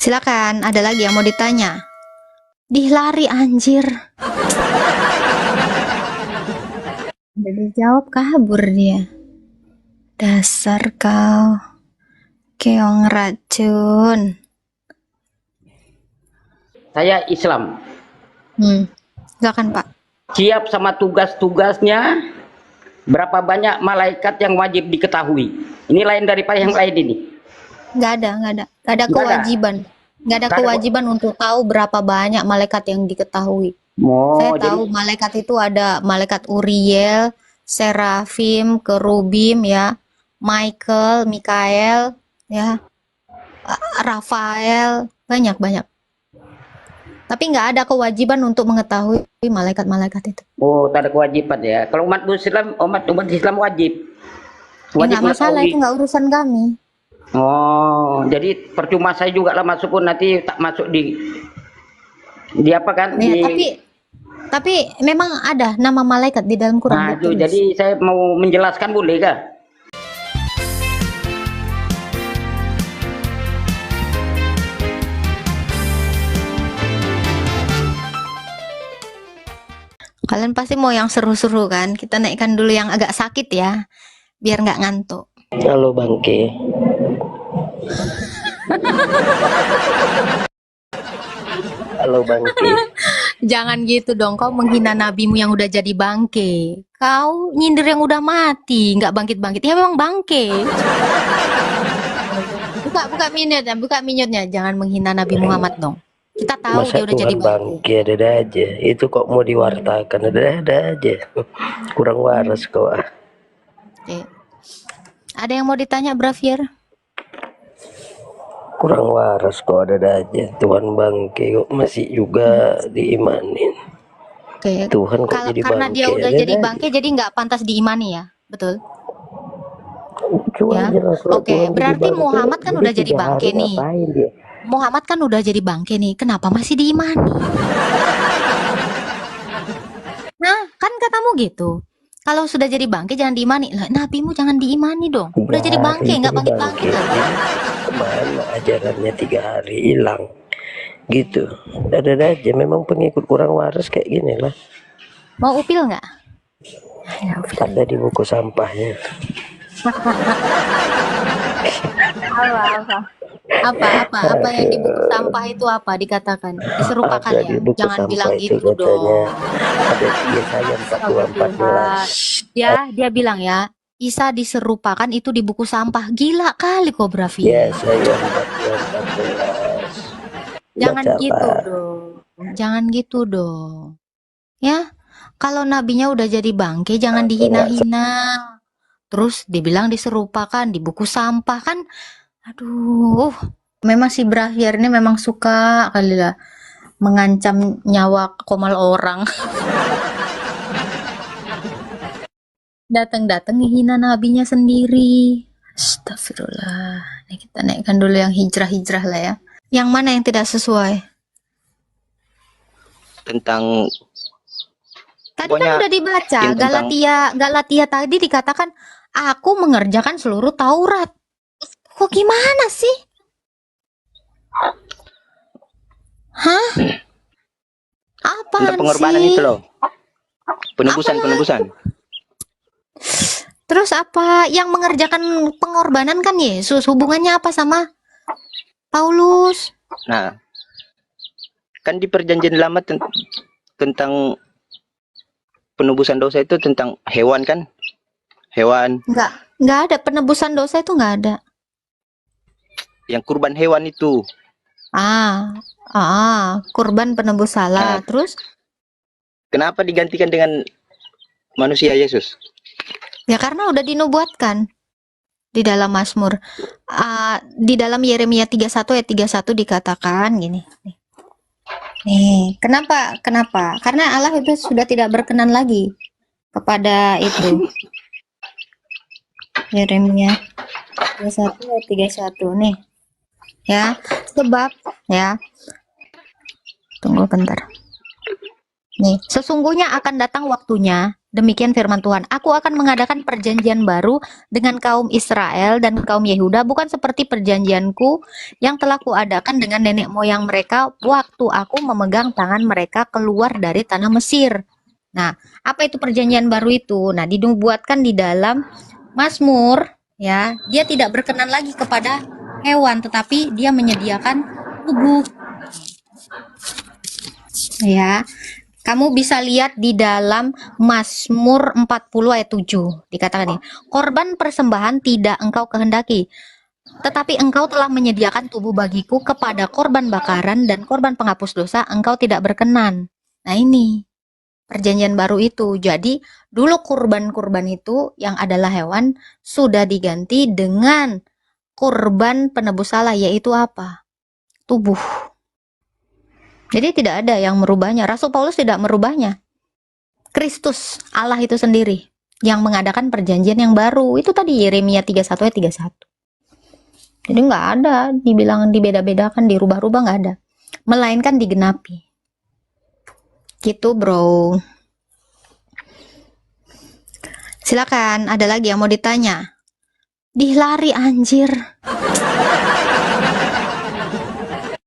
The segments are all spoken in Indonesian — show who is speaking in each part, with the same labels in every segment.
Speaker 1: Silakan, ada lagi yang mau ditanya? Lari anjir. Udah dijawab kabur dia. Dasar kau. Keong racun.
Speaker 2: Saya Islam.
Speaker 1: Silakan Pak.
Speaker 2: Siap sama tugas-tugasnya. Berapa banyak malaikat yang wajib diketahui? Ini lain daripada yang lain ini.
Speaker 1: Nggak ada kewajiban. Nggak ada kewajiban untuk tahu berapa banyak malaikat yang diketahui. Saya tahu malaikat itu ada malaikat Uriel, Serafim, Kerubim ya, Michael, Mikael ya, Rafael, banyak. Tapi nggak ada kewajiban untuk mengetahui malaikat-malaikat itu.
Speaker 2: Oh, tak ada kewajiban ya. Kalau umat Islam wajib.
Speaker 1: Nggak masalah, itu nggak urusan kami.
Speaker 2: Oh, jadi percuma saya juga lah masuk pun nanti tak masuk di apa kan?
Speaker 1: Ya, tapi memang ada nama malaikat di dalam Quran.
Speaker 2: Nah, itu, jadi saya mau menjelaskan boleh kah?
Speaker 1: Kalian pasti mau yang seru-seru kan? Kita naikkan dulu yang agak sakit ya, biar nggak ngantuk.
Speaker 3: Halo bangke. Halo bangke.
Speaker 1: Jangan gitu dong, kau menghina nabimu yang udah jadi bangke. Kau nyindir yang udah mati, nggak bangkit-bangkit. Ya memang bangke. Buka minutnya. Jangan menghina Nabi Muhammad dong. Kita tahu
Speaker 3: Masa
Speaker 1: dia udah jadi
Speaker 3: bangke ada aja. Itu kok mau diwartakan ada aja. Kurang waras kau.
Speaker 1: Oke. Ada yang mau ditanya, Bravier?
Speaker 3: Kurang waras kok ada aja. Tuhan bangke kok masih juga diimanin.
Speaker 1: Oke.
Speaker 3: Tuhan kok jadi
Speaker 1: karena
Speaker 3: bangke.
Speaker 1: dia udah jadi bangke, jadi nggak pantas diimani ya, betul? Ya. Oke, berarti Muhammad kan udah jadi bangke nih. Muhammad kan udah jadi bangke nih. Kenapa masih diimani? Nah, kan katamu gitu. Kalau sudah jadi bangke jangan diimani. Lah, nabimu jangan diimani dong. Udah jadi bangke, nggak bangkit-bangkit lagi.
Speaker 3: Kemana ajarannya 3 hari hilang gitu. Ada aja memang pengikut kurang waras kayak gini lah.
Speaker 1: Mau upil nggak?
Speaker 3: Ada di buku sampahnya.
Speaker 1: Apa yang di buku sampah itu apa dikatakan? Diserupakan
Speaker 3: ada
Speaker 1: ya?
Speaker 3: Di buku
Speaker 1: Jangan bilang
Speaker 3: itu
Speaker 1: gitu dong.
Speaker 3: Ada Yesaya 42:14.
Speaker 1: Dia bilang ya, Isa diserupakan itu di buku sampah. Gila kali kok Bravi.
Speaker 3: Yesaya 42:14.
Speaker 1: Jangan gitu dong. Jangan gitu dong. Ya, kalau nabinya udah jadi bangke jangan dihina-hina. Terus dibilang diserupakan di buku sampah kan. Aduh, memang si Bravier ini memang suka kali lah mengancam nyawa komal orang. Datang-datang hina nabinya sendiri. Astagfirullah. Ini kita naikkan dulu yang hijrah-hijrah lah ya. Yang mana yang tidak sesuai?
Speaker 3: Tentang
Speaker 1: tadi kan udah dibaca Galatia tadi dikatakan aku mengerjakan seluruh Taurat. Kok gimana sih? Hah? Apaan
Speaker 3: pengorbanan
Speaker 1: sih?
Speaker 3: itu loh. Penebusan.
Speaker 1: Terus apa yang mengerjakan pengorbanan kan Yesus? Hubungannya apa sama Paulus?
Speaker 3: Nah, kan di perjanjian lama tentang penebusan dosa itu tentang hewan kan? Hewan.
Speaker 1: Nggak ada penebusan dosa itu nggak ada.
Speaker 3: Yang kurban hewan itu.
Speaker 1: Kurban penebus salah. Terus? Kenapa
Speaker 3: digantikan dengan manusia Yesus?
Speaker 1: Ya karena udah dinubuatkan di dalam Mazmur. Di dalam Yeremia 31 ayat 31 dikatakan gini. Nih, kenapa? Karena Allah itu sudah tidak berkenan lagi kepada itu. Yeremia 31 ayat 31 nih. Ya, sebab ya. Tunggu bentar. Nih, sesungguhnya akan datang waktunya, demikian firman Tuhan. Aku akan mengadakan perjanjian baru dengan kaum Israel dan kaum Yehuda, bukan seperti perjanjianku yang telah kuadakan dengan nenek moyang mereka waktu aku memegang tangan mereka keluar dari tanah Mesir. Nah, apa itu perjanjian baru itu? Nah, dibuatkan di dalam Mazmur, ya. Dia tidak berkenan lagi kepada hewan, tetapi dia menyediakan tubuh, ya. Kamu bisa lihat di dalam Mazmur 40 ayat 7. Dikatakan ini, korban persembahan tidak engkau kehendaki, tetapi engkau telah menyediakan tubuh bagiku kepada korban bakaran dan korban penghapus dosa engkau tidak berkenan. Nah ini, perjanjian baru itu. Jadi, dulu kurban-kurban itu yang adalah hewan sudah diganti dengan kurban penebus salah, yaitu apa? Tubuh. Jadi tidak ada yang merubahnya. Rasul Paulus tidak merubahnya. Kristus, Allah itu sendiri yang mengadakan perjanjian yang baru. Itu tadi Yeremia 31 ayat 31. Jadi nggak ada dibilang dibeda-bedakan, dirubah-rubah, nggak ada. Melainkan digenapi. Gitu bro. Silakan, ada lagi yang mau ditanya? Dilari anjir.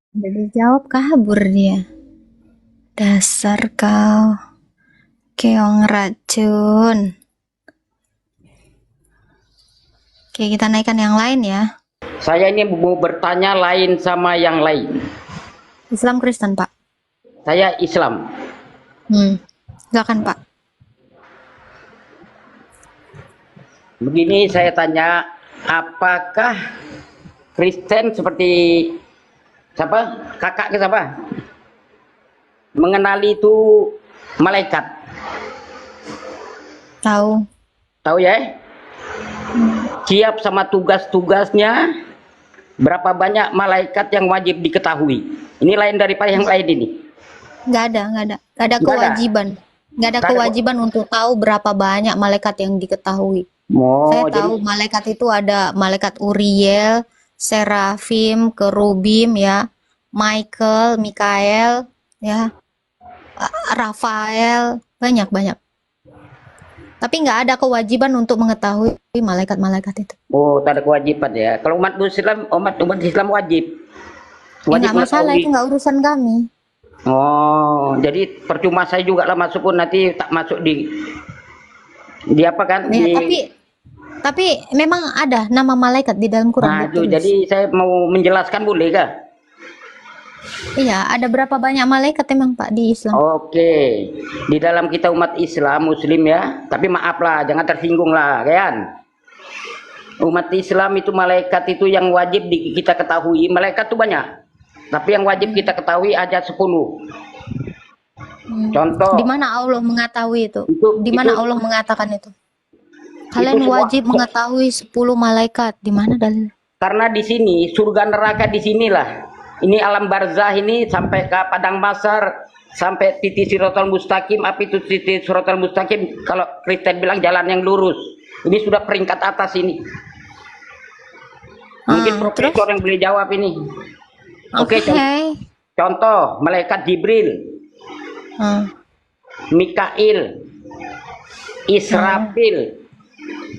Speaker 1: Udah dijawab, kabur dia. Dasar kau keong racun. Oke, kita naikkan yang lain ya.
Speaker 2: Saya ini mau bertanya lain sama yang lain.
Speaker 1: Islam Kristen, Pak.
Speaker 2: Saya Islam.
Speaker 1: Silakan, Pak.
Speaker 2: Begini saya tanya, apakah Kristen seperti siapa? Kakak ke siapa? Mengenali itu malaikat?
Speaker 1: Tahu.
Speaker 2: Tahu ya? Siap sama tugas-tugasnya. Berapa banyak malaikat yang wajib diketahui? Ini lain daripada yang lain ini.
Speaker 1: Nggak ada
Speaker 2: Nggak ada?
Speaker 1: kewajiban. Nggak ada
Speaker 2: Nggak ada.
Speaker 1: kewajiban untuk tahu berapa banyak malaikat yang diketahui. Saya
Speaker 2: Oh,
Speaker 1: tahu malaikat itu ada malaikat Uriel, Serafim, Kerubim ya, Michael, Mikael ya, Rafael, banyak. Tapi nggak ada kewajiban untuk mengetahui malaikat-malaikat itu.
Speaker 2: oh, tak ada kewajiban ya. Kalau umat Islam, umat Islam wajib.
Speaker 1: Ya, nggak masalah,
Speaker 2: mengetahui.
Speaker 1: itu nggak urusan kami.
Speaker 2: Oh, jadi percuma saya juga lah masuk pun nanti tak masuk di apa kan?
Speaker 1: Ya,
Speaker 2: Di,
Speaker 1: tapi memang ada nama malaikat di dalam Quran.
Speaker 2: nah, itu,
Speaker 1: ditulis.
Speaker 2: jadi saya mau menjelaskan boleh kah?
Speaker 1: Iya, ada berapa banyak malaikat emang Pak di Islam?
Speaker 2: Oke, di dalam kita umat Islam Muslim ya, tapi maaf lah, jangan tersinggung lah, kan? Umat Islam itu malaikat itu yang wajib kita ketahui, malaikat itu banyak, tapi yang wajib kita ketahui aja 10. Contoh.
Speaker 1: Di mana Allah mengetahui itu? Di
Speaker 2: itu-
Speaker 1: mana Allah mengatakan itu? Kalian
Speaker 2: semua-
Speaker 1: wajib mengetahui 10 malaikat. Di mana dalil?
Speaker 2: Karena di sini surga neraka di sinilah. Ini alam barzah ini sampai ke padang mahsyar, sampai titik siratal mustaqim. Apa itu titik siratal mustaqim? Kalau Kristen bilang jalan yang lurus. Ini sudah peringkat atas ini. Mungkin profesor yang boleh jawab ini. Oke, contoh malaikat Jibril, Mikail, Israfil,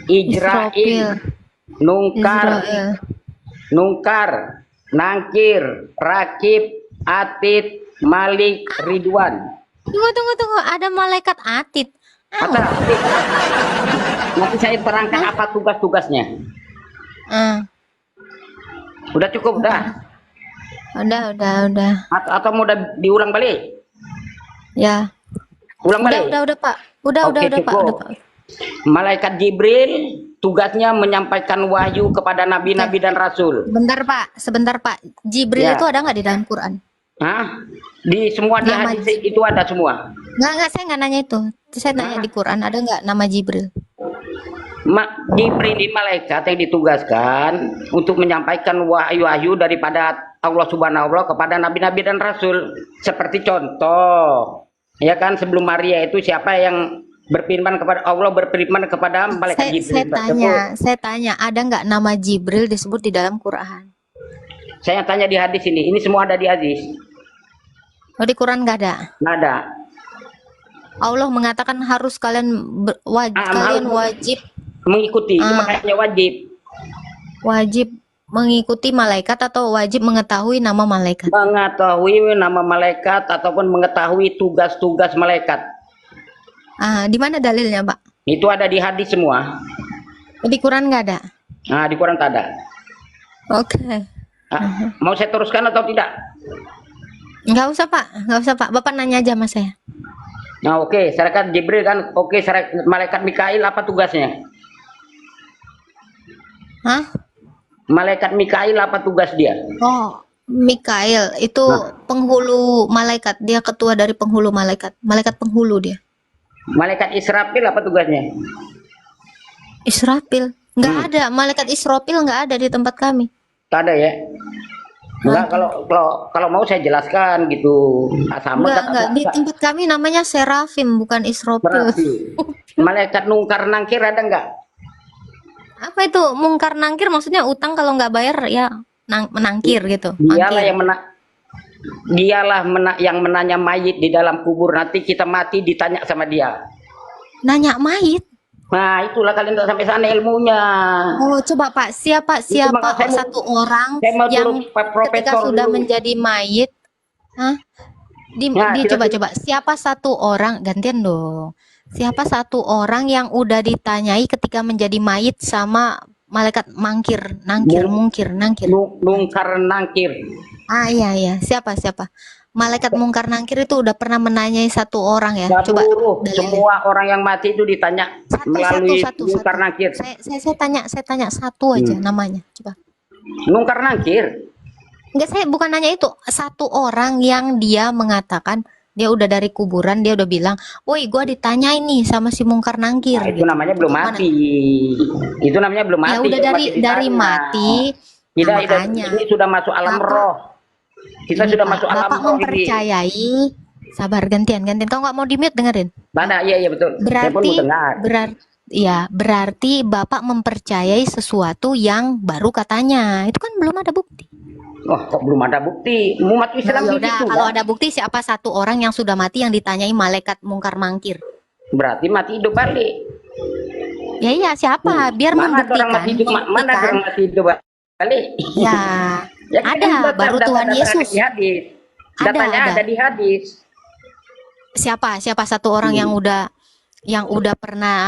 Speaker 2: Ijrail, Nungkar, Nangkir, Rakib, Atid, Malik, Ridwan.
Speaker 1: Tunggu. Ada malaikat Atid.
Speaker 2: Ada. Nanti saya terangkan apa tugas-tugasnya. Udah cukup, udah.
Speaker 1: Udah.
Speaker 2: Atau mau diulang balik?
Speaker 1: Ya.
Speaker 2: Ulang balik?
Speaker 1: Udah, Pak. Udah,
Speaker 2: Oke,
Speaker 1: Pak.
Speaker 2: cukup. Malaikat Jibril tugasnya menyampaikan wahyu kepada nabi-nabi dan rasul.
Speaker 1: Sebentar Pak. Jibril
Speaker 2: Ya.
Speaker 1: itu ada nggak di dalam Quran?
Speaker 2: Hah? Di semua di
Speaker 1: Nama
Speaker 2: hadis itu ada semua.
Speaker 1: Nggak, saya nggak nanya itu. Saya nanya di Quran ada nggak nama Jibril?
Speaker 2: Jibril ini malaikat yang ditugaskan untuk menyampaikan wahyu-wahyu daripada Allah Subhanahu wa Ta'ala kepada nabi-nabi dan rasul. Seperti contoh, ya kan, sebelum Maria itu siapa yang berfirman kepada Allah, berfirman kepada malaikat Jibril?
Speaker 1: Saya tanya, ada nggak nama Jibril disebut di dalam Quran?
Speaker 2: Saya tanya di hadis ini semua ada di hadis.
Speaker 1: Oh, di Quran nggak ada?
Speaker 2: Nggak ada.
Speaker 1: Allah mengatakan harus
Speaker 2: Harus
Speaker 1: kalian wajib
Speaker 2: mengikuti, itu
Speaker 1: ah,
Speaker 2: makanya wajib
Speaker 1: wajib mengikuti malaikat atau wajib mengetahui nama malaikat.
Speaker 2: mengetahui nama malaikat ataupun mengetahui tugas-tugas malaikat.
Speaker 1: Di mana dalilnya, Pak?
Speaker 2: Itu ada di hadis semua.
Speaker 1: Di Quran nggak ada?
Speaker 2: Nah, di Quran tak ada.
Speaker 1: Oke.
Speaker 2: Mau saya teruskan atau tidak?
Speaker 1: Nggak usah, Pak. Nggak usah, Pak. Bapak nanya aja sama saya.
Speaker 2: Nah, oke, malaikat Jibril kan, oke, malaikat Mikail apa tugasnya?
Speaker 1: Hah?
Speaker 2: Malaikat Mikail apa tugas dia?
Speaker 1: Oh, Mikail itu penghulu malaikat. Dia ketua dari penghulu malaikat. Malaikat penghulu dia.
Speaker 2: Malaikat Israfil apa tugasnya?
Speaker 1: Israfil. Nggak ada. Malaikat Israfil nggak ada di tempat kami.
Speaker 2: Tak ada ya? Enggak, kalau mau saya jelaskan gitu. Sama
Speaker 1: Enggak. Di tempat kami namanya Serafim, bukan Israfil.
Speaker 2: berarti malaikat nungkar nangkir ada enggak?
Speaker 1: Apa itu mungkar nangkir? Maksudnya utang kalau nggak bayar ya menangkir gitu.
Speaker 2: Dialah
Speaker 1: Mangkir.
Speaker 2: yang menanya mayit di dalam kubur, nanti kita mati ditanya sama dia.
Speaker 1: Nanya mayit.
Speaker 2: Nah, itulah kalian tak sampai sana ilmunya.
Speaker 1: Oh, coba Pak, siapa
Speaker 2: makanya saya mau-
Speaker 1: satu orang
Speaker 2: saya mau
Speaker 1: yang
Speaker 2: turun Pak
Speaker 1: ketika
Speaker 2: Profesor
Speaker 1: sudah
Speaker 2: dulu.
Speaker 1: menjadi mayit, hah?
Speaker 2: Nah, kita-
Speaker 1: Coba siapa satu orang, gantian dong. Siapa satu orang yang udah ditanyai ketika menjadi mayit sama malaikat mungkir, nangkir.
Speaker 2: Nungkar nangkir.
Speaker 1: Iya. Siapa? Malaikat mungkar nangkir itu udah pernah menanyai satu orang ya. Coba
Speaker 2: Seluruh
Speaker 1: dalilnya.
Speaker 2: semua orang yang mati itu ditanya melalui nungkar nangkir.
Speaker 1: Saya tanya satu aja namanya. Coba.
Speaker 2: Nungkar nangkir.
Speaker 1: Enggak, saya bukan nanya itu. Satu orang yang dia mengatakan dia udah dari kuburan, dia udah bilang, "Woi, gua ditanyain nih sama si mungkar nangkir."
Speaker 2: Nah, itu
Speaker 1: gitu.
Speaker 2: namanya belum
Speaker 1: Gimana?
Speaker 2: mati. Itu namanya belum mati.
Speaker 1: Ya udah
Speaker 2: itu
Speaker 1: dari
Speaker 2: masih ditanya.
Speaker 1: mati.
Speaker 2: Tidak,
Speaker 1: Nah, makanya.
Speaker 2: ini sudah masuk alam
Speaker 1: Bapak-
Speaker 2: roh. Kita
Speaker 1: Ini,
Speaker 2: sudah
Speaker 1: Pak,
Speaker 2: masuk alam
Speaker 1: Bapak
Speaker 2: roh ini.
Speaker 1: mempercayai. Sabar, gantian. Kalau nggak mau di-mute dengerin.
Speaker 2: Mana? Iya betul. Saya pun mau dengar.
Speaker 1: Berarti Bapak mempercayai sesuatu yang baru katanya. Itu kan belum ada bukti.
Speaker 2: Wah, kok belum ada bukti? Umat Islam
Speaker 1: Nah,
Speaker 2: gitu.
Speaker 1: yaudah, kalau ada bukti siapa satu orang yang sudah mati yang ditanyai malaikat mungkar mangkir?
Speaker 2: Berarti mati hidup balik.
Speaker 1: Ya iya, siapa? Biar
Speaker 2: Mana ada orang
Speaker 1: membuktikan.
Speaker 2: mati hidup? Mana ada orang mati hidup balik?
Speaker 1: Ya,
Speaker 2: Ya,
Speaker 1: ada,
Speaker 2: kan
Speaker 1: baru Tuhan Yesus.
Speaker 2: Di hadis. Datanya ada di hadis.
Speaker 1: Siapa satu orang yang udah pernah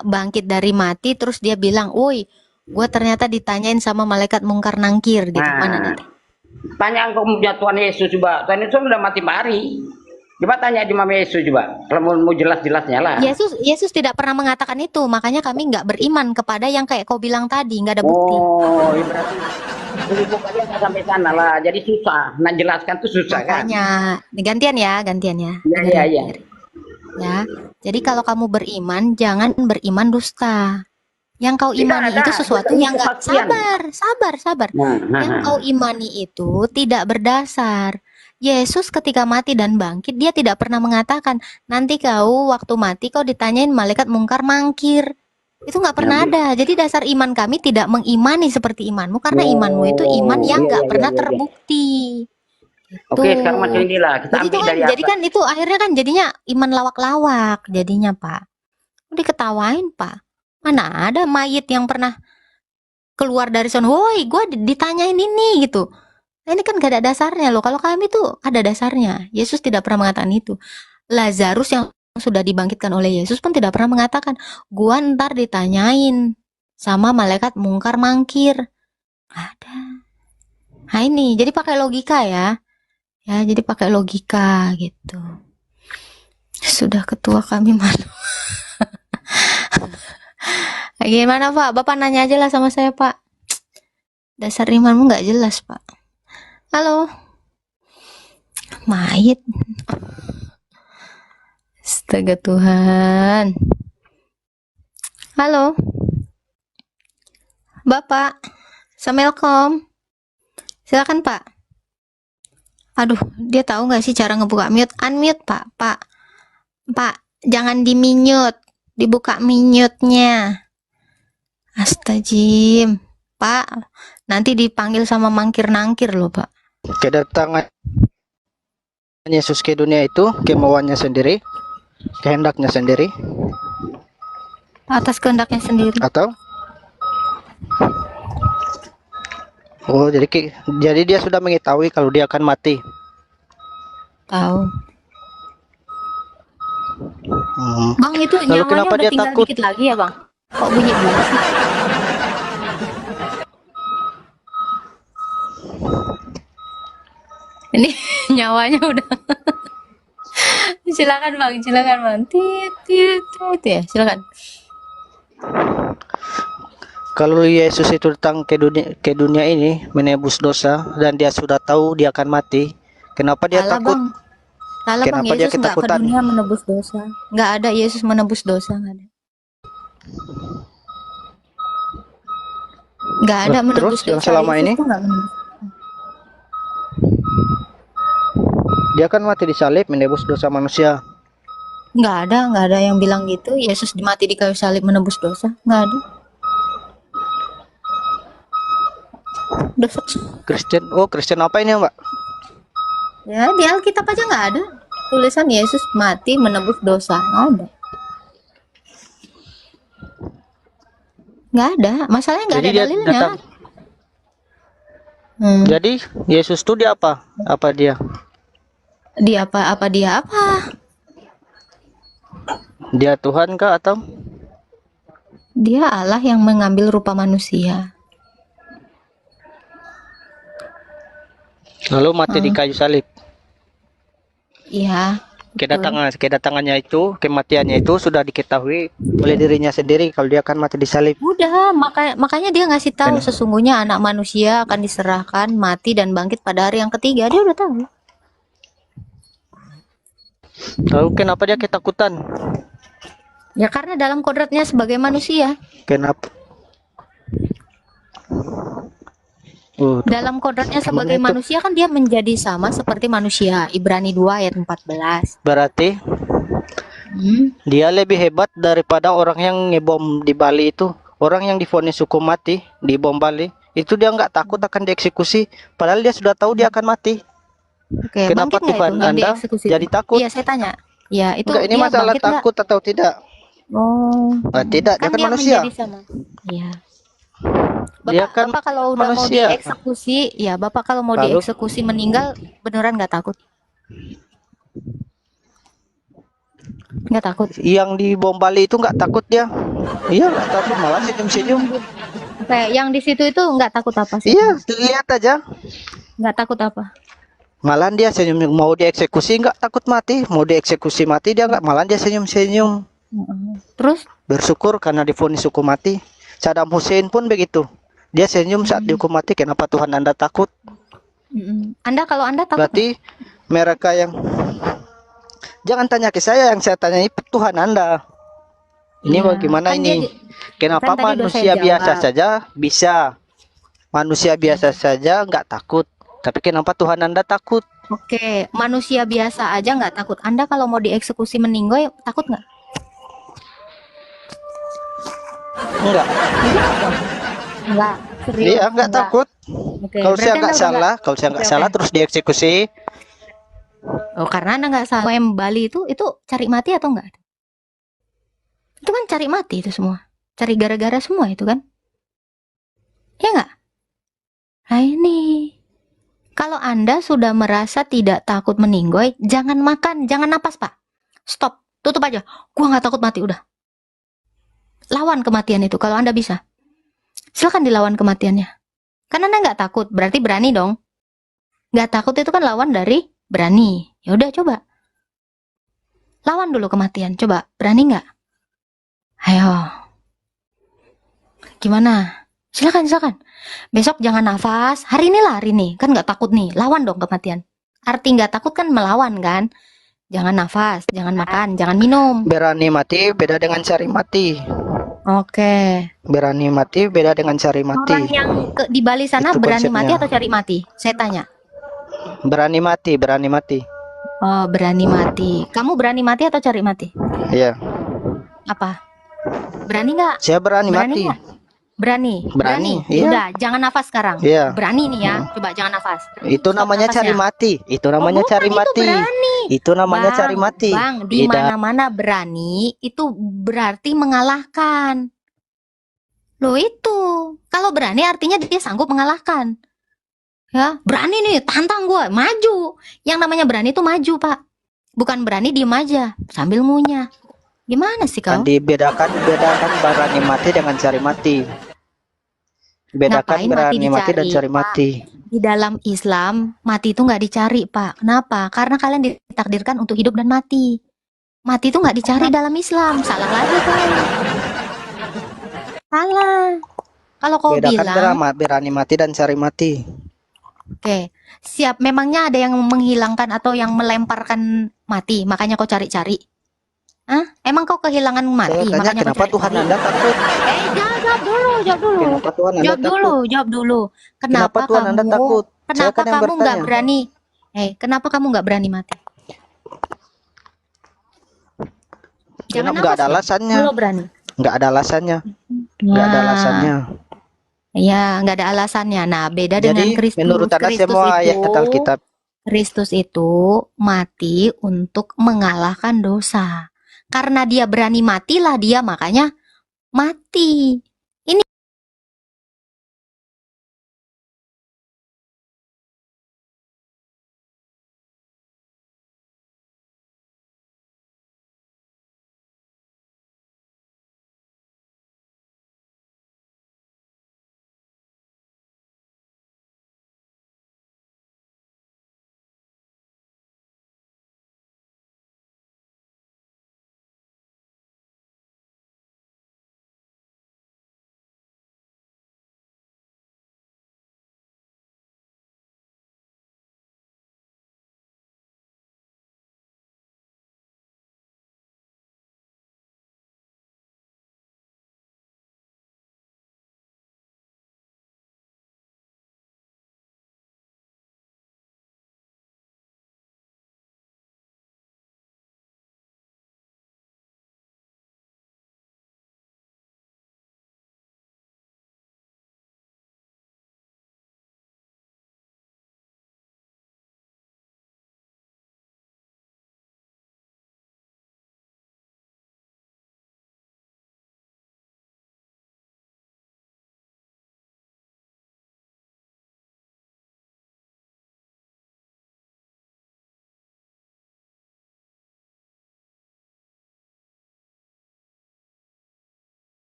Speaker 1: bangkit dari mati terus dia bilang, "Woi, gue ternyata ditanyain sama malaikat mungkar nangkir," gitu. Mana nanti?
Speaker 2: Tanya engkau punya Tuhan Yesus coba. Tuhan Yesus sudah mati hari. Coba tanya di Mama Yesus coba. Kalau mau jelas-jelasnya lah.
Speaker 1: Yesus tidak pernah mengatakan itu, makanya kami nggak beriman kepada yang kayak kau bilang tadi, nggak ada bukti.
Speaker 2: Oh, ya berarti kalian nggak sampai sana lah. Jadi susah. Nah, jelaskan tuh susah kan?
Speaker 1: Makanya gantian ya.
Speaker 2: Iya.
Speaker 1: Ya, jadi kalau kamu beriman, jangan beriman dusta. Yang kau imani itu sesuatu yang nggak sabar. Yang kau imani itu tidak berdasar. Yesus ketika mati dan bangkit, dia tidak pernah mengatakan, nanti kau waktu mati kau ditanyain malaikat mungkar mangkir. Itu nggak pernah ada. Jadi dasar iman kami tidak mengimani seperti imanmu, karena imanmu itu iman yang nggak pernah terbukti.
Speaker 2: Oke, sekarang macam inilah kita ambil dari atas.
Speaker 1: Jadi kan itu akhirnya kan jadinya iman lawak-lawak jadinya, Pak. Diketawain, Pak. Mana ada mayit yang pernah keluar dari sana, "Woi, gue ditanyain ini," gitu. Nah, ini kan gak ada dasarnya loh. Kalau kami tuh ada dasarnya. Yesus tidak pernah mengatakan itu. Lazarus yang sudah dibangkitkan oleh Yesus pun tidak pernah mengatakan, "Gua ntar ditanyain sama malaikat mungkar mangkir." Ada. Nah ini, jadi pakai logika ya. Ya, jadi pakai logika gitu. Sudah ketua kami malu. Gimana Pak? Bapak nanya aja lah sama saya Pak. Dasar imanmu nggak jelas Pak. Halo. Mayit. Astaga Tuhan. Halo. Bapak. Assalamualaikum. Silakan Pak. Aduh, dia tahu nggak sih cara ngebuka mute? Unmute Pak. Pak, jangan di-mute. Dibuka mute-nya. Astagfirullah. Pak, nanti dipanggil sama mangkir-nangkir loh Pak.
Speaker 4: Kedatangan Yesus ke dunia itu kemauannya sendiri. kehendaknya sendiri
Speaker 1: Atas kehendaknya sendiri.
Speaker 4: atau oh jadi dia sudah mengetahui kalau dia akan mati.
Speaker 1: Tahu. Bang, itu
Speaker 4: Lalu
Speaker 1: nyawanya
Speaker 4: kenapa
Speaker 1: udah
Speaker 4: dia
Speaker 1: tinggal
Speaker 4: takut?
Speaker 1: dikit lagi ya, Bang? Kok bunyi dulu sih? Ini nyawanya udah. Silakan Bang, silakan Bang. Tit, tit, tit ya, silakan.
Speaker 4: Kalau Yesus itu datang ke dunia ini menebus dosa dan dia sudah tahu dia akan mati, kenapa dia
Speaker 1: Salah
Speaker 4: takut?
Speaker 1: Bang, salah Bang.
Speaker 4: Kenapa dia
Speaker 1: Yesus nggak ke
Speaker 4: ketakutan?
Speaker 1: dunia menebus dosa. Nggak ada Yesus menebus dosa, nggak ada. Nggak ada
Speaker 4: Terus
Speaker 1: menebus
Speaker 4: yang
Speaker 1: dosa.
Speaker 4: selama
Speaker 1: Yesus
Speaker 4: ini
Speaker 1: tuh nggak menebus.
Speaker 4: dia akan mati di salib menebus dosa manusia.
Speaker 1: Nggak ada yang bilang gitu. Yesus mati di kayu salib menebus dosa. Nggak ada. Dosa.
Speaker 4: Kristen apa ini, Mbak?
Speaker 1: Ya, di Alkitab aja nggak ada tulisan Yesus mati menebus dosa. Nggak ada. Nggak ada. Masalahnya nggak
Speaker 4: Jadi
Speaker 1: ada
Speaker 4: dia
Speaker 1: dalilnya.
Speaker 4: datang. Jadi Yesus itu dia apa? Apa dia?
Speaker 1: Dia apa? Apa dia apa?
Speaker 4: Dia Tuhan kah atau?
Speaker 1: Dia Allah yang mengambil rupa manusia.
Speaker 4: Lalu mati di kayu salib.
Speaker 1: Iya. Betul.
Speaker 4: Kedatangannya itu, kematiannya itu sudah diketahui oleh dirinya sendiri kalau dia akan mati di salib.
Speaker 1: Udah, makanya dia ngasih tahu sesungguhnya anak manusia akan diserahkan, mati dan bangkit pada hari yang ketiga. Dia udah tahu.
Speaker 4: Lalu kenapa dia ketakutan?
Speaker 1: Ya karena dalam kodratnya sebagai manusia.
Speaker 4: Kenapa?
Speaker 1: Dalam kodratnya sebagai
Speaker 4: itu.
Speaker 1: manusia kan dia menjadi sama seperti manusia. Ibrani 2 ayat 14.
Speaker 4: Berarti dia lebih hebat daripada orang yang ngebom di Bali itu. Orang yang divonis hukum mati di bom Bali, itu dia nggak takut akan dieksekusi. Padahal dia sudah tahu dia akan mati.
Speaker 1: Oke,
Speaker 4: Kenapa
Speaker 1: bangkit nggak
Speaker 4: Tuhan
Speaker 1: itu yang
Speaker 4: Anda
Speaker 1: dieksekusi
Speaker 4: jadi
Speaker 1: itu?
Speaker 4: takut?
Speaker 1: Iya, saya tanya. Ya, itu
Speaker 4: Enggak, ini
Speaker 1: dia
Speaker 4: masalah
Speaker 1: bangkit nggak?
Speaker 4: takut atau tidak?
Speaker 1: Oh,
Speaker 4: Tidak, dia
Speaker 1: kan
Speaker 4: kan
Speaker 1: dia
Speaker 4: manusia.
Speaker 1: menjadi sama. Iya.
Speaker 4: Dia kan
Speaker 1: Bapak kalau udah mau
Speaker 4: manusia.
Speaker 1: dieksekusi, ya Bapak kalau mau
Speaker 4: Lalu?
Speaker 1: dieksekusi meninggal, beneran nggak takut? Nggak takut.
Speaker 4: Yang di bom Bali itu nggak takut dia? Iya, nggak takut, malah senyum-senyum.
Speaker 1: Kayak yang di situ itu nggak takut apa sih?
Speaker 4: Iya, lihat aja.
Speaker 1: Nggak takut apa?
Speaker 4: Malah dia senyum, mau dieksekusi nggak takut mati, mau dieksekusi mati dia nggak, malah dia senyum-senyum.
Speaker 1: Terus?
Speaker 4: Bersyukur karena divonis hukum mati. Saddam Hussein pun begitu. Dia senyum saat dihukum mati. Kenapa Tuhan Anda takut?
Speaker 1: Kalau Anda takut
Speaker 4: Berarti mereka yang jangan tanya ke saya, yang saya tanya itu Tuhan Anda. Ini
Speaker 1: Iya,
Speaker 4: bagaimana
Speaker 1: kan
Speaker 4: ini? Kenapa
Speaker 1: kan tadi udah
Speaker 4: manusia
Speaker 1: saya
Speaker 4: biasa
Speaker 1: jawab.
Speaker 4: saja bisa? Manusia biasa saja nggak takut. Tapi kenapa Tuhan Anda takut?
Speaker 1: Oke, manusia biasa aja nggak takut. Anda kalau mau dieksekusi meninggoy, takut nggak?
Speaker 4: Enggak.
Speaker 1: Nggak. Serius?
Speaker 4: Iya, nggak takut.
Speaker 1: Oke,
Speaker 4: Kalau
Speaker 1: berarti
Speaker 4: saya
Speaker 1: Anda
Speaker 4: nggak
Speaker 1: udah
Speaker 4: salah, kalau saya nggak
Speaker 1: Oke,
Speaker 4: salah
Speaker 1: oke.
Speaker 4: terus dieksekusi.
Speaker 1: Oh, karena Anda nggak salah. Bali itu cari mati atau enggak? Itu kan cari mati itu semua. Cari gara-gara semua itu kan? Ya nggak? Nah ini. Kalau Anda sudah merasa tidak takut meninggoy, jangan makan, jangan napas, Pak. Stop, tutup aja. Gua nggak takut mati, udah. Lawan kematian itu kalau Anda bisa. Silakan dilawan kematiannya. Karena Anda nggak takut, berarti berani dong. Nggak takut itu kan lawan dari berani. Ya udah coba. Lawan dulu kematian, coba. Berani nggak? Ayo. Gimana? Silakan. Besok jangan nafas. Hari ini lah, hari ini. Kan nggak takut nih. Lawan dong kematian. Arti nggak takut kan melawan kan? Jangan nafas, jangan makan, jangan minum.
Speaker 4: Berani mati beda dengan cari mati.
Speaker 1: Oke.
Speaker 4: Berani mati beda dengan cari mati.
Speaker 1: Orang yang di Bali sana
Speaker 4: Itu
Speaker 1: berani
Speaker 4: konsepnya.
Speaker 1: mati atau cari mati? Saya tanya.
Speaker 4: Berani mati, berani mati.
Speaker 1: Oh, berani mati. Kamu berani mati atau cari mati?
Speaker 4: Iya.
Speaker 1: Apa? Berani nggak?
Speaker 4: Saya berani
Speaker 1: Berani
Speaker 4: mati.
Speaker 1: nggak? Berani,
Speaker 4: Berani,
Speaker 1: berani.
Speaker 4: iya.
Speaker 1: Udah, jangan nafas sekarang.
Speaker 4: Iya.
Speaker 1: Berani nih ya. Coba jangan nafas.
Speaker 4: Itu
Speaker 1: Stop
Speaker 4: namanya cari
Speaker 1: nafasnya.
Speaker 4: mati. Itu
Speaker 1: Oh,
Speaker 4: namanya
Speaker 1: bukan,
Speaker 4: cari
Speaker 1: itu
Speaker 4: mati.
Speaker 1: berani.
Speaker 4: Itu namanya cari mati.
Speaker 1: Bang, di
Speaker 4: Tidak.
Speaker 1: mana-mana berani itu berarti mengalahkan. Loh itu. Kalau berani artinya dia sanggup mengalahkan. Ya, berani nih, tantang gue, maju. Yang namanya berani itu maju, Pak. Bukan berani diem aja sambil ngunyah. Gimana sih
Speaker 4: Kan
Speaker 1: kau?
Speaker 4: bedakan berani mati dengan cari mati. Bedakan
Speaker 1: Ngapain mati
Speaker 4: berani mati dan
Speaker 1: dicari,
Speaker 4: cari
Speaker 1: Pak?
Speaker 4: mati.
Speaker 1: Di dalam Islam, mati itu nggak dicari, Pak. Kenapa? Karena kalian ditakdirkan untuk hidup dan mati. Mati itu nggak dicari dalam Islam. Salah lagi kau. Salah. Kalau kau
Speaker 4: Bedakan
Speaker 1: bilang,
Speaker 4: berani mati dan cari mati.
Speaker 1: oke, siap. Memangnya ada yang menghilangkan atau yang melemparkan mati, makanya kau cari-cari. Hah? Emang kau kehilangan
Speaker 4: Saya
Speaker 1: mati,
Speaker 4: tanya
Speaker 1: makanya kau
Speaker 4: kenapa Tuhan
Speaker 1: cari-cari?
Speaker 4: Anda takut?
Speaker 1: Jawab dulu, jawab dulu.
Speaker 4: Kenapa Tuhan Anda
Speaker 1: Jawab dulu,
Speaker 4: takut?
Speaker 1: jawab dulu.
Speaker 4: Kenapa Tuhan Anda takut? Saya
Speaker 1: Kenapa
Speaker 4: kan yang
Speaker 1: kamu nggak
Speaker 4: bertanya.
Speaker 1: berani? Kenapa kamu nggak berani mati? Jangan
Speaker 4: Nggak ada
Speaker 1: nafas ya.
Speaker 4: alasannya.
Speaker 1: Lo berani.
Speaker 4: Nggak ada alasannya. Nggak ada alasannya.
Speaker 1: Ya, nggak ada alasannya. Nah, beda
Speaker 4: Jadi
Speaker 1: dengan Kristus.
Speaker 4: menurut Anda semua ayat Alkitab.
Speaker 1: Kristus itu mati untuk mengalahkan dosa. Karena dia berani matilah dia, makanya mati. Ini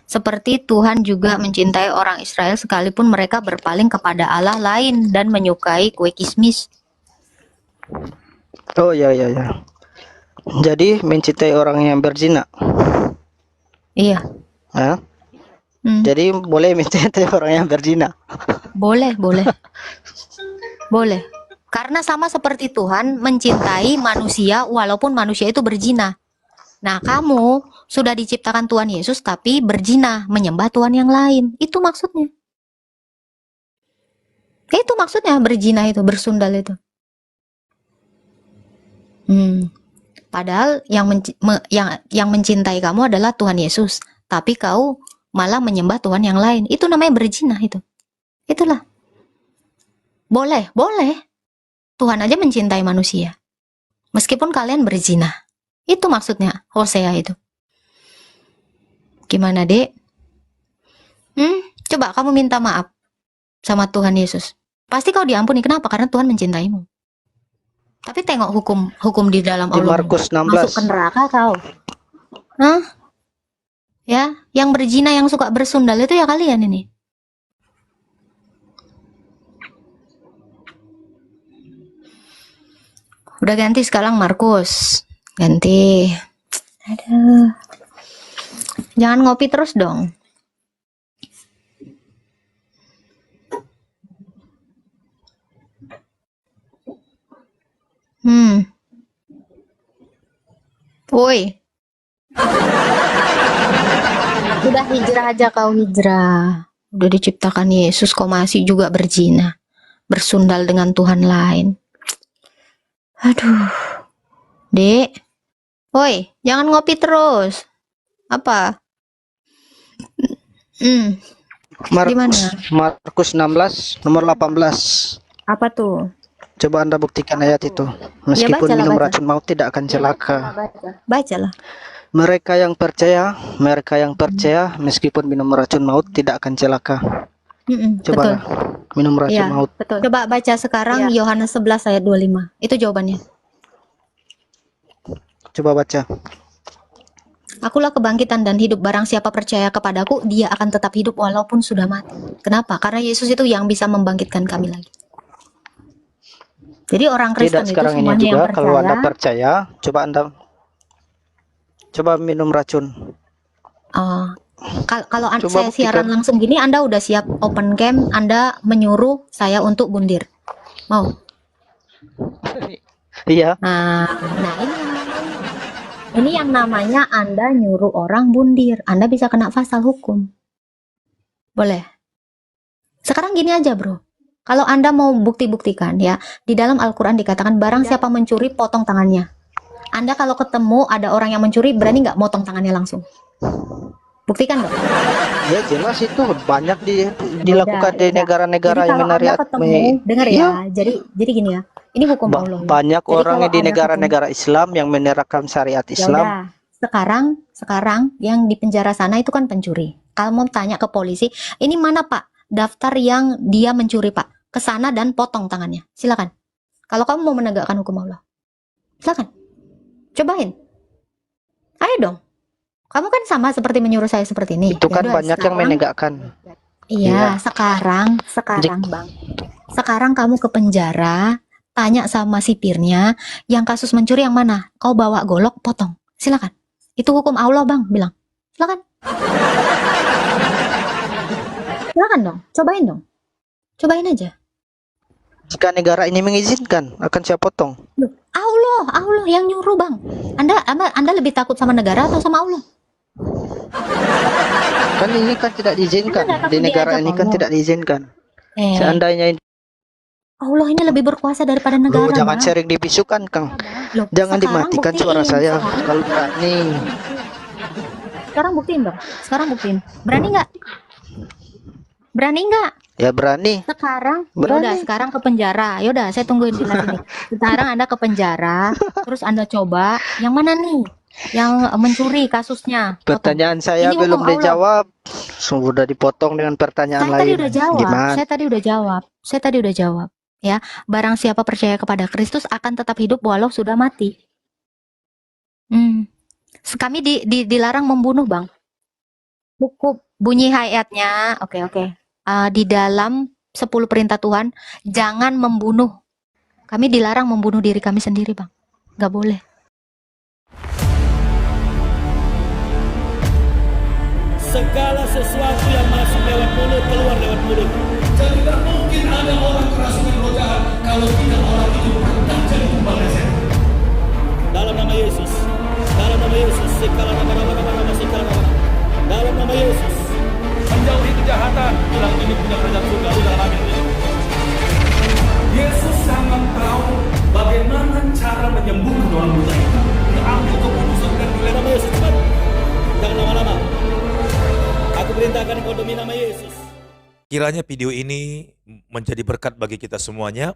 Speaker 1: seperti Tuhan juga mencintai orang Israel sekalipun mereka berpaling kepada Allah lain dan menyukai kue kismis.
Speaker 4: Oh ya ya ya. Jadi mencintai orang yang berzina.
Speaker 1: Iya.
Speaker 4: Hah? Jadi boleh mencintai orang yang berzina.
Speaker 1: Boleh, boleh. Boleh. Karena sama seperti Tuhan mencintai manusia walaupun manusia itu berzina. Nah, kamu sudah diciptakan Tuhan Yesus tapi berzina, menyembah Tuhan yang lain. Itu maksudnya. Itu maksudnya berzina itu, bersundal itu. Padahal yang mencintai kamu adalah Tuhan Yesus, tapi kau malah menyembah Tuhan yang lain. Itu namanya berzina itu. Itulah. Boleh, boleh. Tuhan aja mencintai manusia. Meskipun kalian berzina. Itu maksudnya Hosea itu. Gimana, Dek? Coba kamu minta maaf sama Tuhan Yesus. Pasti kau diampuni. Kenapa? Karena Tuhan mencintaimu. Tapi tengok hukum di dalam
Speaker 4: Di
Speaker 1: Allah.
Speaker 4: Markus 16.
Speaker 1: Masuk ke neraka kau. Hah? Ya, yang berzina, yang suka bersundal itu ya kalian ini. Udah ganti sekarang Markus. Ganti. Aduh. Jangan ngopi terus dong. Hmm. Woi, udah hijrah aja kau hijrah. Udah diciptakan Yesus kau masih juga berzina, bersundal dengan Tuhan lain. Aduh, Dek. Woi, jangan ngopi terus. Apa? Hmm, gimana?
Speaker 4: Markus 16 nomor 18.
Speaker 1: Apa tuh?
Speaker 4: Coba Anda buktikan ayat itu.
Speaker 1: Ya
Speaker 4: Meskipun
Speaker 1: bacalah,
Speaker 4: minum
Speaker 1: baca.
Speaker 4: racun maut tidak akan celaka.
Speaker 1: Bacalah.
Speaker 4: Mereka yang percaya meskipun minum racun maut tidak akan celaka.
Speaker 1: Betul.
Speaker 4: Cobalah minum racun
Speaker 1: Iya,
Speaker 4: maut.
Speaker 1: betul. Coba baca sekarang Yohanes 11 ayat 25. Itu jawabannya.
Speaker 4: Coba baca.
Speaker 1: Akulah kebangkitan dan hidup. Barang siapa percaya kepadaku, dia akan tetap hidup walaupun sudah mati. Kenapa? Karena Yesus itu yang bisa membangkitkan kami lagi. Jadi orang Kristen
Speaker 4: Tidak
Speaker 1: itu
Speaker 4: sekarang ini
Speaker 1: semuanya yang
Speaker 4: juga. Kalau Anda
Speaker 1: percaya.
Speaker 4: percaya, coba minum racun.
Speaker 1: Kalau
Speaker 4: Coba
Speaker 1: saya siaran
Speaker 4: buktikan.
Speaker 1: langsung gini, Anda udah siap open cam, Anda menyuruh saya untuk bundir. Mau?
Speaker 4: Iya.
Speaker 1: Nah ini yang namanya Anda nyuruh orang bundir. Anda bisa kena pasal hukum. Boleh? Sekarang gini aja, bro. Kalau Anda mau bukti-buktikan ya, di dalam Al-Quran dikatakan barang siapa mencuri, potong tangannya. Anda kalau ketemu ada orang yang mencuri, berani nggak motong tangannya langsung? Buktikan dong.
Speaker 4: Ya jelas itu banyak dilakukan di negara-negara yang
Speaker 1: Anda ketemu, dengar ya. Jadi gini ya. Ini hukum Allah. Ya.
Speaker 4: Banyak
Speaker 1: Jadi
Speaker 4: orang
Speaker 1: kalau
Speaker 4: di
Speaker 1: Anda
Speaker 4: negara-negara Islam yang menerapkan syariat Islam.
Speaker 1: Yaudah, sekarang yang di penjara sana itu kan pencuri. Kalau mau tanya ke polisi, ini mana Pak daftar yang dia mencuri Pak? Ke sana dan potong tangannya. Silakan. Kalau kamu mau menegakkan hukum Allah, silakan. Cobain. Ayo dong. Kamu kan sama seperti menyuruh saya seperti ini.
Speaker 4: Itu kan
Speaker 1: Yaudah,
Speaker 4: banyak yang menegakkan.
Speaker 1: Iya, sekarang Bang. Sekarang kamu ke penjara, tanya sama sipirnya, yang kasus mencuri yang mana? Kau bawa golok, potong. Silakan. Itu hukum Allah, Bang, bilang. Silakan. Silakan dong, cobain dong. Cobain aja.
Speaker 4: Jika negara ini mengizinkan, akan saya potong.
Speaker 1: Loh, Allah yang nyuruh, Bang. Anda lebih takut sama negara atau sama Allah?
Speaker 4: Kan ini kan tidak diizinkan. Di negara ini kan tidak diizinkan. Seandainya
Speaker 1: Allah ini lebih berkuasa daripada negara.
Speaker 4: jangan
Speaker 1: Bang.
Speaker 4: sering dibisukan, Kang.
Speaker 1: Loh,
Speaker 4: Jangan
Speaker 1: sekarang
Speaker 4: dimatikan
Speaker 1: buktiin.
Speaker 4: suara saya kalau berani.
Speaker 1: Sekarang buktiin dong. Berani nggak? Berani nggak?
Speaker 4: Ya berani.
Speaker 1: Sekarang,
Speaker 4: Berani.
Speaker 1: yaudah sekarang ke penjara. Yaudah, saya tungguin di sini. Sekarang Anda ke penjara, terus Anda coba yang mana nih? Yang mencuri kasusnya. Potong.
Speaker 4: Pertanyaan saya
Speaker 1: Ini
Speaker 4: belum
Speaker 1: hukum Allah.
Speaker 4: dijawab. Sudah dipotong dengan pertanyaan
Speaker 1: Saya tadi
Speaker 4: lain.
Speaker 1: udah jawab.
Speaker 4: Gimana?
Speaker 1: Saya tadi udah jawab. Ya, barang siapa percaya kepada Kristus akan tetap hidup walau sudah mati. Kami dilarang membunuh, Bang. Buku bunyi ayatnya. Oke. Di dalam 10 perintah Tuhan, jangan membunuh. Kami dilarang membunuh diri kami sendiri, Bang. Nggak boleh.
Speaker 5: Segala sesuatu yang masuk lewat mulut, keluar lewat mulut. Jadi tidak mungkin ada orang kerasukan roh jahat kalau tidak orang itu pernah jadi tumbal setan. Dalam nama Yesus, dalam nama Yesus, sekala nama, sekala nama. Dalam nama Yesus, menjauhi kejahatan, bilang ini punya kerajaan surga, dalam amin. Yesus sangat tahu bagaimana cara menyembuhkan orang buta itu. Diambil keputusan dan di nama Yesus, cepat. Jangan lama-lama. Aku perintahkan kau demi nama Yesus.
Speaker 6: Kiranya video ini menjadi berkat bagi kita semuanya,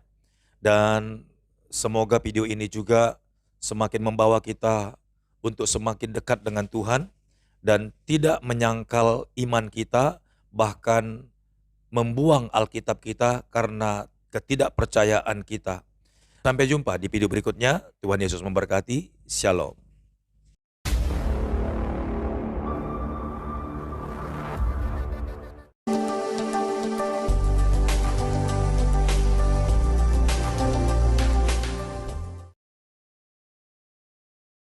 Speaker 6: dan semoga video ini juga semakin membawa kita untuk semakin dekat dengan Tuhan dan tidak menyangkal iman kita, bahkan membuang Alkitab kita karena ketidakpercayaan kita. Sampai jumpa di video berikutnya. Tuhan Yesus memberkati. Shalom.